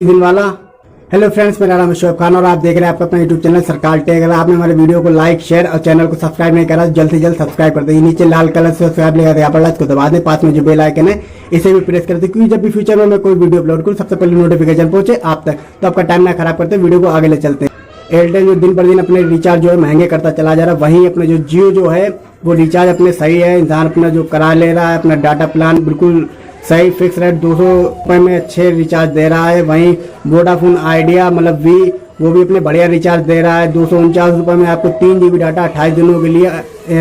दिन वाला। Hello friends, मेरा नाम है शोएब खान और आप देख रहे हैं आपका अपना यूट्यूब चैनल सरकार टेक। अगर आपने हमारे वीडियो को लाइक शेयर और चैनल को सब्सक्राइब नहीं करा तो जल्द से जल्द सब्सक्राइब कर दीजिए। नीचे लाल कलर से सब्सक्राइब लिखा था, यहाँ पर लाइक को दबा दें। पास में जो बेल आइकन है इसे भी प्रेस कर दें, क्योंकि जब भी फ्यूचर में मैं कोई वीडियो अपलोड करूँ सबसे पहले नोटिफिकेशन पहुंचे आप तक। तो आपका टाइम ना खराब करते वीडियो को आगे ले चलते हैं। एयरटेल जो दिन पर दिन अपने रिचार्ज जो है महंगे करता चला जा रहा है, वहीं अपने जो जियो जो है वो रिचार्ज अपने सही है। इंसान अपना जो करा ले रहा है, अपना डाटा प्लान बिल्कुल सही फिक्स रेट 200 रुपये में अच्छे रिचार्ज दे रहा है। वहीं वोडाफोन आइडिया मतलब वो भी अपने बढ़िया रिचार्ज दे रहा है। 249 रुपये में आपको 3 GB डाटा 28 दिनों के लिए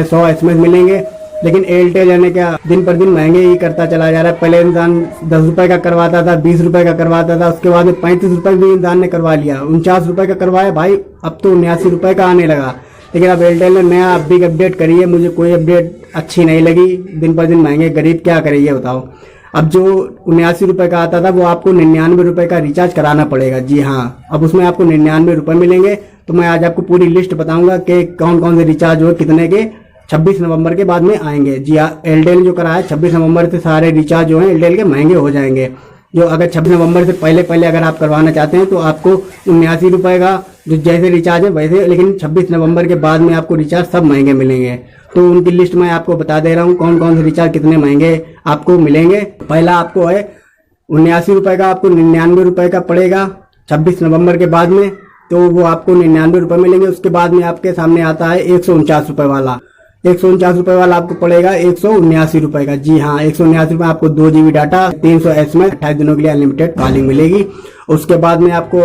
100 SMS मिलेंगे। लेकिन एयरटेल यानी क्या दिन पर दिन महंगे ही करता चला जा रहा है। पहले इंसान 10 रुपये का करवाता था, 20 रुपये का करवाता था, उसके बाद में 35 रुपये भी इंसान ने करवा लिया, 49 रुपये का करवाया भाई, अब तो 79 रुपये का आने लगा। लेकिन अब एयरटेल ने नया बिग अपडेट करी है, मुझे कोई अपडेट अच्छी नहीं लगी। दिन पर दिन महंगे, गरीब क्या करे ये बताओ। अब जो 79 रुपये का आता था वो आपको 99 रुपये का रिचार्ज कराना पड़ेगा। जी हाँ, अब उसमें आपको 99 रुपये मिलेंगे। तो मैं आज आपको पूरी लिस्ट बताऊंगा कि कौन कौन से रिचार्ज हो कितने के 26 नवंबर के बाद में आएंगे। जी हाँ, एयरटेल जो करा है 26 नवंबर से सारे रिचार्ज जो हैं एयरटेल के महंगे हो जाएंगे। जो अगर 26 नवंबर से पहले अगर आप करवाना चाहते हैं तो आपको 79 रुपये का जो जैसे रिचार्ज है वैसे, लेकिन 26 नवंबर के बाद में आपको रिचार्ज सब महंगे मिलेंगे। तो उनकी लिस्ट मैं आपको बता दे रहा हूँ कौन कौन से रिचार्ज कितने महंगे आपको मिलेंगे। पहला आपको है 79 रुपये का, आपको 99 रुपये का पड़ेगा 26 नवंबर के बाद में, तो वो आपको 99 रुपये मिलेंगे। उसके बाद में आपके सामने आता है 149 रुपये वाला। 149 रुपये वाला आपको पड़ेगा 179 रुपये का। जी हाँ, 179 रुपये आपको 2 GB डाटा 300 SMS 28 दिनों के लिए अनलिमिटेड कॉलिंग मिलेगी। उसके बाद में आपको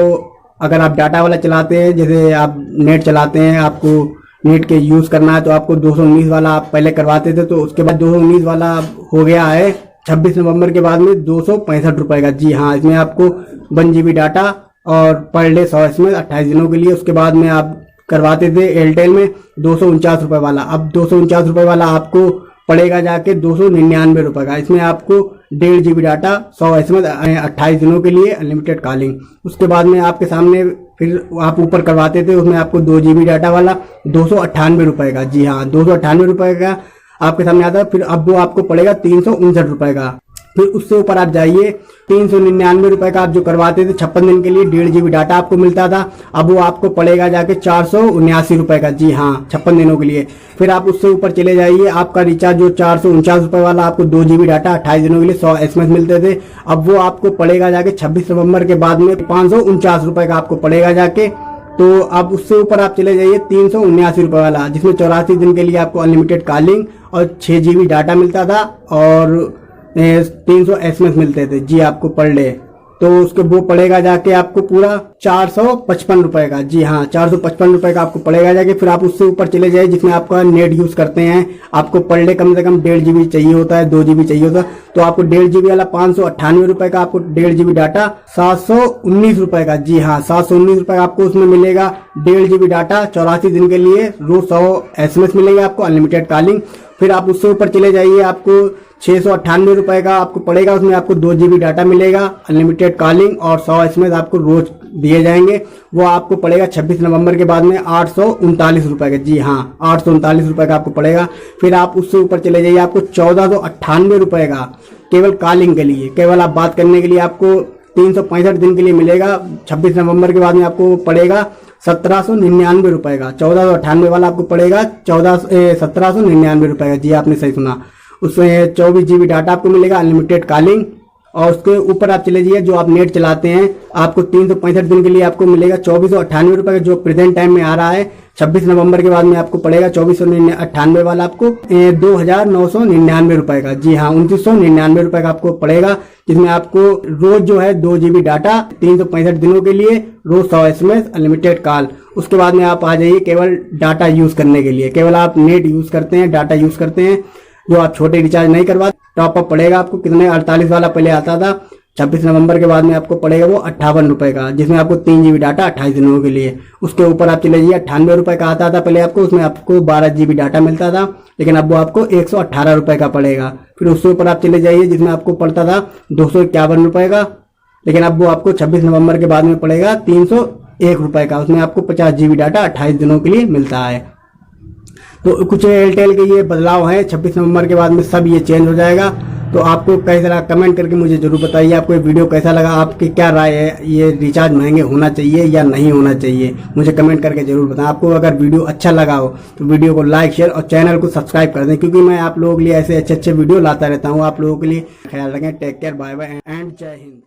अगर आप डाटा वाला चलाते हैं, जैसे आप नेट चलाते हैं, आपको नेट के यूज करना है, तो आपको 219 वाला आप पहले करवाते थे, तो उसके बाद 219 वाला हो गया है 26 नवंबर के बाद में 265 रुपये का। जी हाँ, इसमें आपको 1 GB डाटा और पर डे 100 SMS 28 दिनों के लिए। उसके बाद में आप करवाते थे एयरटेल में 249 रुपये वाला। अब 249 रुपये वाला आपको पड़ेगा जाके 299 रुपये का। इसमें आपको 1.5 GB डाटा 100 SMS 28 दिनों के लिए अनलिमिटेड कॉलिंग। उसके बाद में आपके सामने फिर आप ऊपर करवाते थे, उसमें आपको 2 GB डाटा वाला 298 रुपये का। जी हाँ, 298 रुपये का आपके सामने आता है। फिर अब वो आपको पड़ेगा 359 रुपये का। फिर उससे ऊपर आप जाइए 399 रुपये का आप जो करवाते थे 56 दिन के लिए 1.5 GB डाटा आपको मिलता था, अब वो आपको पड़ेगा जाके 479 रुपये का। जी हाँ, 56 दिनों के लिए। फिर आप उससे ऊपर चले जाइए, आपका रिचार्ज जो 449 रुपये वाला आपको 2 GB डाटा 28 दिनों के लिए 100 SMS मिलते थे, अब वो आपको पड़ेगा जाके 26 नवंबर के बाद में 549 रुपये का आपको पड़ेगा जाके। तो अब उससे ऊपर आप चले जाइए 379 रुपये वाला, जिसमें 84 दिन के लिए आपको अनलिमिटेड कॉलिंग और 6 GB डाटा मिलता था और 300 SMS मिलते थे। जी आपको पर डे, तो उसके वो पड़ेगा जाके आपको पूरा 455 रुपये का। जी हाँ, 455 रुपये का आपको पड़ेगा जाके। फिर आप उससे ऊपर चले जाए जिसमें आपका नेट यूज करते हैं, आपको पर डे कम से कम 1.5 GB चाहिए होता है, 2 GB चाहिए होता है, तो आपको 1.5 GB वाला 598 रुपये का, आपको 1.5 GB डाटा 719 रुपये का। जी हाँ, 719 रुपये का आपको उसमें मिलेगा 1.5 GB डाटा 84 दिन के लिए, रोज 100 SMS मिलेंगे आपको अनलिमिटेड कॉलिंग। फिर आप उससे ऊपर चले जाइए, आपको 698 रुपये का आपको पड़ेगा, उसमें आपको 2 GB डाटा मिलेगा अनलिमिटेड कॉलिंग और 100 SMS आपको रोज दिए जाएंगे। वो आपको पड़ेगा 26 नवंबर के बाद में 839 रुपये का। जी हाँ, 839 रुपये का आपको पड़ेगा। फिर आप उससे ऊपर चले जाइए, आपको 1498 रुपये का केवल कॉलिंग के लिए, केवल आप बात करने के लिए आपको 365 दिन के लिए मिलेगा। 26 नवंबर के बाद में आपको पड़ेगा 1799 रुपये का। 1498 वाला आपको पड़ेगा 1799 रुपये का। जी आपने सही सुना। उसमें 24 GB डाटा आपको मिलेगा अनलिमिटेड कॉलिंग। और उसके ऊपर आप चले जाइए, जो आप नेट चलाते हैं, आपको 365 दिन के लिए आपको मिलेगा 2498 रुपये का, जो प्रेजेंट टाइम में आ रहा है। 26 नवंबर के बाद में आपको पड़ेगा 2498 वाला आपको 2999 रुपये का। जी हाँ, 2999 रुपये का आपको पड़ेगा, जिसमें आपको रोज जो है 2 GB डाटा 365 दिनों के लिए, रोज 100 SMS अनलिमिटेड कॉल। उसके बाद में आप आ जाइए केवल डाटा यूज करने के लिए, केवल आप नेट यूज करते हैं, डाटा यूज करते हैं, जो आप छोटे रिचार्ज नहीं करवाते। टॉपअप पड़ेगा आपको कितने, 48 वाला पहले आता था, 26 नवंबर के बाद में आपको पड़ेगा वो 58 रुपये का, जिसमें आपको 3 GB डाटा 28 दिनों के लिए। उसके ऊपर आप चले जाइए, 98 रुपये का आता था पहले आपको, उसमें आपको 12 GB डाटा मिलता था, लेकिन अब वो आपको 118 रुपये का पड़ेगा। फिर उसके ऊपर आप चले जाइए, जिसमें आपको पड़ता था 251 रुपये का, लेकिन अब वो आपको 26 नवंबर के बाद में पड़ेगा 301 रुपये का। उसमें आपको 50 GB डाटा 28 दिनों के लिए मिलता है। तो कुछ एयरटेल के ये बदलाव हैं, 26 नवंबर के बाद में सब ये चेंज हो जाएगा। तो आपको कैसा लगा कमेंट करके मुझे जरूर बताइए। आपको ये वीडियो कैसा लगा, आपकी क्या राय है, ये रिचार्ज महंगे होना चाहिए या नहीं होना चाहिए, मुझे कमेंट करके जरूर बताएं। आपको अगर वीडियो अच्छा लगा हो तो वीडियो को लाइक शेयर और चैनल को सब्सक्राइब कर दें, क्योंकि मैं आप लोगों के लिए ऐसे अच्छे अच्छे वीडियो लाता रहता हूँ। आप लोगों के लिए ख्याल रखें। Take care, bye bye and जय हिंद।